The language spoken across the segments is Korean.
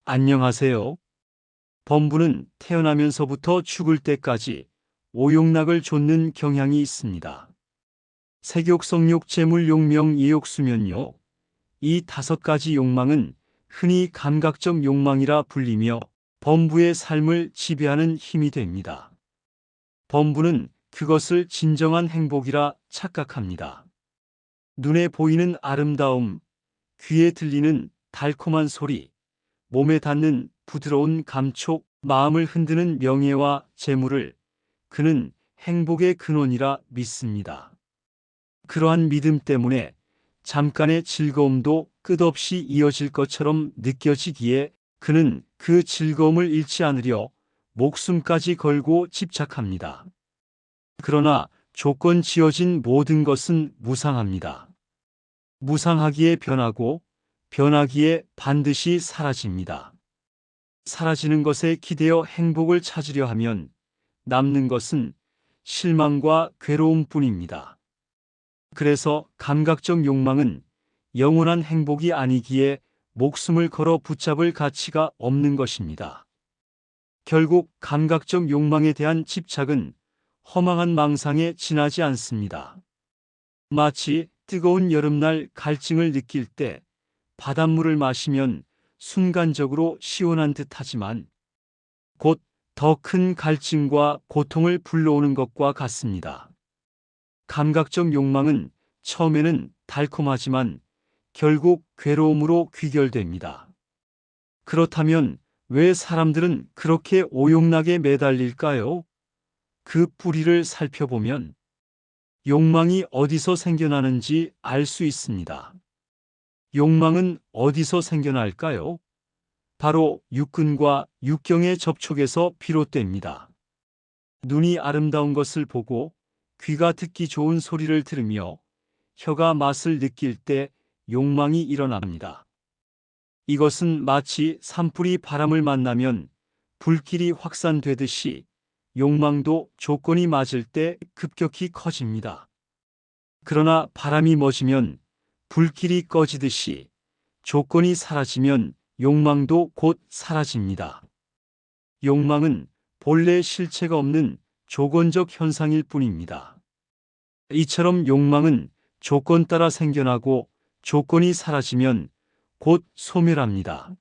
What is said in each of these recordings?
안녕하세요. 범부는 태어나면서부터 죽을 때까지 오욕락을 좇는 경향이 있습니다. 색욕, 성욕, 재물, 욕명, 이욕, 수면욕. 이 5가지 욕망은 흔히 감각적 욕망이라 불리며 범부의 삶을 지배하는 힘이 됩니다. 범부는 그것을 진정한 행복이라 착각합니다. 눈에 보이는 아름다움, 귀에 들리는 달콤한 소리, 몸에 닿는 부드러운 감촉, 마음을 흔드는 명예와 재물을 그는 행복의 근원이라 믿습니다. 그러한 믿음 때문에 잠깐의 즐거움도 끝없이 이어질 것처럼 느껴지기에 그는 그 즐거움을 잃지 않으려 목숨까지 걸고 집착합니다. 그러나 조건 지어진 모든 것은 무상합니다. 무상하기에 변하고 변하기에 반드시 사라집니다. 사라지는 것에 기대어 행복을 찾으려 하면 남는 것은 실망과 괴로움뿐입니다. 그래서 감각적 욕망은 영원한 행복이 아니기에 목숨을 걸어 붙잡을 가치가 없는 것입니다. 결국 감각적 욕망에 대한 집착은 허망한 망상에 지나지 않습니다. 마치 뜨거운 여름날 갈증을 느낄 때 바닷물을 마시면 순간적으로 시원한 듯하지만 곧 더 큰 갈증과 고통을 불러오는 것과 같습니다. 감각적 욕망은 처음에는 달콤하지만 결국 괴로움으로 귀결됩니다. 그렇다면 왜 사람들은 그렇게 오욕락에 매달릴까요? 그 뿌리를 살펴보면 욕망이 어디서 생겨나는지 알 수 있습니다. 욕망은 어디서 생겨날까요? 바로 육근과 육경의 접촉에서 비롯됩니다. 눈이 아름다운 것을 보고 귀가 듣기 좋은 소리를 들으며 혀가 맛을 느낄 때 욕망이 일어납니다. 이것은 마치 산불이 바람을 만나면 불길이 확산되듯이 욕망도 조건이 맞을 때 급격히 커집니다. 그러나 바람이 멎으면 불길이 꺼지듯이 조건이 사라지면 욕망도 곧 사라집니다. 욕망은 본래 실체가 없는 조건적 현상일 뿐입니다. 이처럼 욕망은 조건 따라 생겨나고 조건이 사라지면 곧 소멸합니다.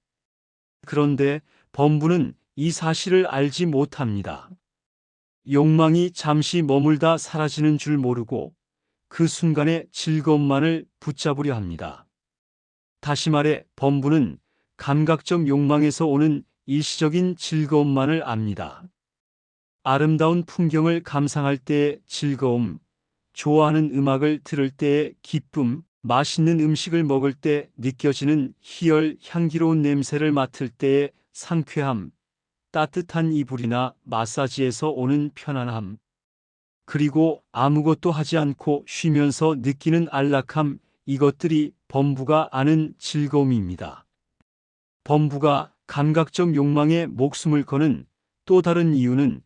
그런데 범부는 이 사실을 알지 못합니다. 욕망이 잠시 머물다 사라지는 줄 모르고 그 순간의 즐거움만을 붙잡으려 합니다. 다시 말해 범부는 감각적 욕망에서 오는 일시적인 즐거움만을 압니다. 아름다운 풍경을 감상할 때의 즐거움, 좋아하는 음악을 들을 때의 기쁨, 맛있는 음식을 먹을 때 느껴지는 희열, 향기로운 냄새를 맡을 때의 상쾌함, 따뜻한 이불이나 마사지에서 오는 편안함, 그리고 아무것도 하지 않고 쉬면서 느끼는 안락함, 이것들이 범부가 아는 즐거움입니다. 범부가 감각적 욕망에 목숨을 거는 또 다른 이유는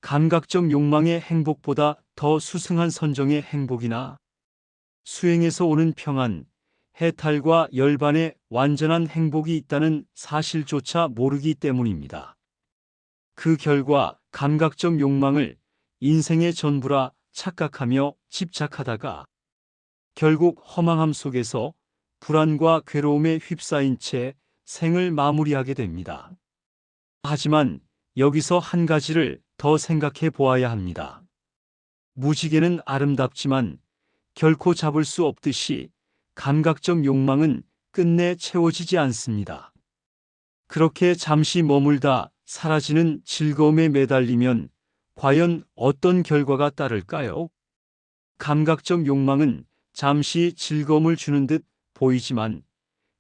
감각적 욕망의 행복보다 더 수승한 선정의 행복이나 수행에서 오는 평안, 해탈과 열반의 완전한 행복이 있다는 사실조차 모르기 때문입니다. 그 결과 감각적 욕망을 인생의 전부라 착각하며 집착하다가 결국 허망함 속에서 불안과 괴로움에 휩싸인 채 생을 마무리하게 됩니다. 하지만 여기서 한 가지를 더 생각해 보아야 합니다. 무지개는 아름답지만 결코 잡을 수 없듯이 감각적 욕망은 끝내 채워지지 않습니다. 그렇게 잠시 머물다 사라지는 즐거움에 매달리면 과연 어떤 결과가 따를까요? 감각적 욕망은 잠시 즐거움을 주는 듯 보이지만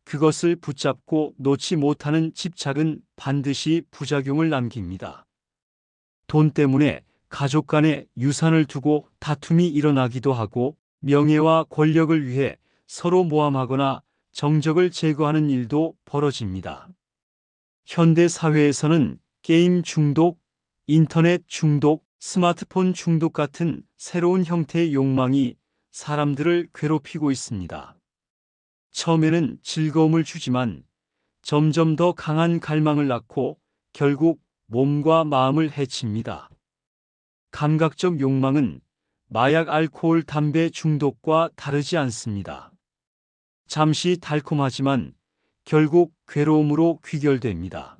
그것을 붙잡고 놓지 못하는 집착은 반드시 부작용을 남깁니다. 돈 때문에 가족 간에 유산을 두고 다툼이 일어나기도 하고 명예와 권력을 위해 서로 모함하거나 정적을 제거하는 일도 벌어집니다. 현대 사회에서는 게임 중독, 인터넷 중독, 스마트폰 중독 같은 새로운 형태의 욕망이 사람들을 괴롭히고 있습니다. 처음에는 즐거움을 주지만 점점 더 강한 갈망을 낳고 결국 몸과 마음을 해칩니다. 감각적 욕망은 마약, 알코올, 담배 중독과 다르지 않습니다. 잠시 달콤하지만 결국 괴로움으로 귀결됩니다.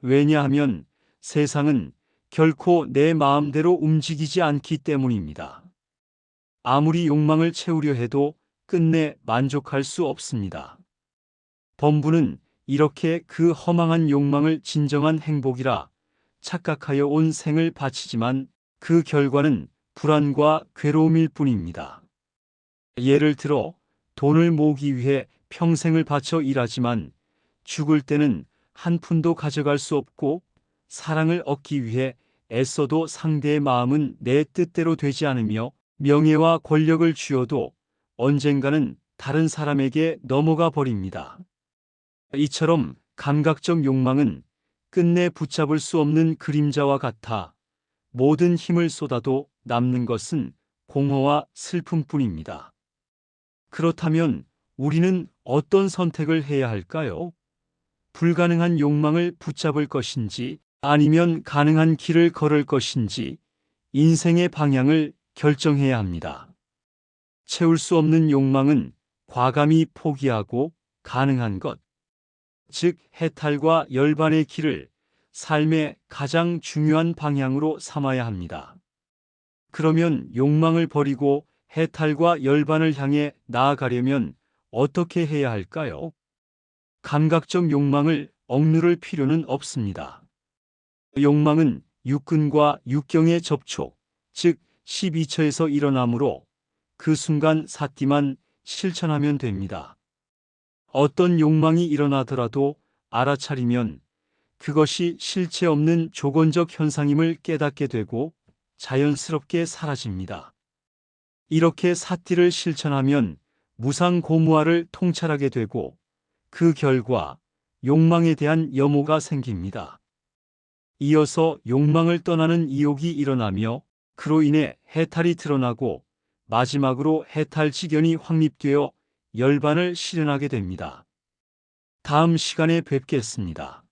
왜냐하면 세상은 결코 내 마음대로 움직이지 않기 때문입니다. 아무리 욕망을 채우려 해도 끝내 만족할 수 없습니다. 범부는 이렇게 그 허망한 욕망을 진정한 행복이라 착각하여 온 생을 바치지만 그 결과는 불안과 괴로움일 뿐입니다. 예를 들어 돈을 모으기 위해 평생을 바쳐 일하지만 죽을 때는 한 푼도 가져갈 수 없고, 사랑을 얻기 위해 애써도 상대의 마음은 내 뜻대로 되지 않으며, 명예와 권력을 쥐어도 언젠가는 다른 사람에게 넘어가 버립니다. 이처럼 감각적 욕망은 끝내 붙잡을 수 없는 그림자와 같아 모든 힘을 쏟아도 남는 것은 공허와 슬픔뿐입니다. 그렇다면 우리는 어떤 선택을 해야 할까요? 불가능한 욕망을 붙잡을 것인지 아니면 가능한 길을 걸을 것인지 인생의 방향을 결정해야 합니다. 채울 수 없는 욕망은 과감히 포기하고 가능한 것, 즉 해탈과 열반의 길을 삶의 가장 중요한 방향으로 삼아야 합니다. 그러면 욕망을 버리고 해탈과 열반을 향해 나아가려면 어떻게 해야 할까요? 감각적 욕망을 억누를 필요는 없습니다. 욕망은 육근과 육경의 접촉, 즉 12처에서 일어나므로 그 순간 삿디만 실천하면 됩니다. 어떤 욕망이 일어나더라도 알아차리면 그것이 실체 없는 조건적 현상임을 깨닫게 되고 자연스럽게 사라집니다. 이렇게 삿디를 실천하면 무상고무화를 통찰하게 되고 그 결과 욕망에 대한 염오가 생깁니다. 이어서 욕망을 떠나는 이욕이 일어나며 그로 인해 해탈이 드러나고 마지막으로 해탈지견이 확립되어 열반을 실현하게 됩니다. 다음 시간에 뵙겠습니다.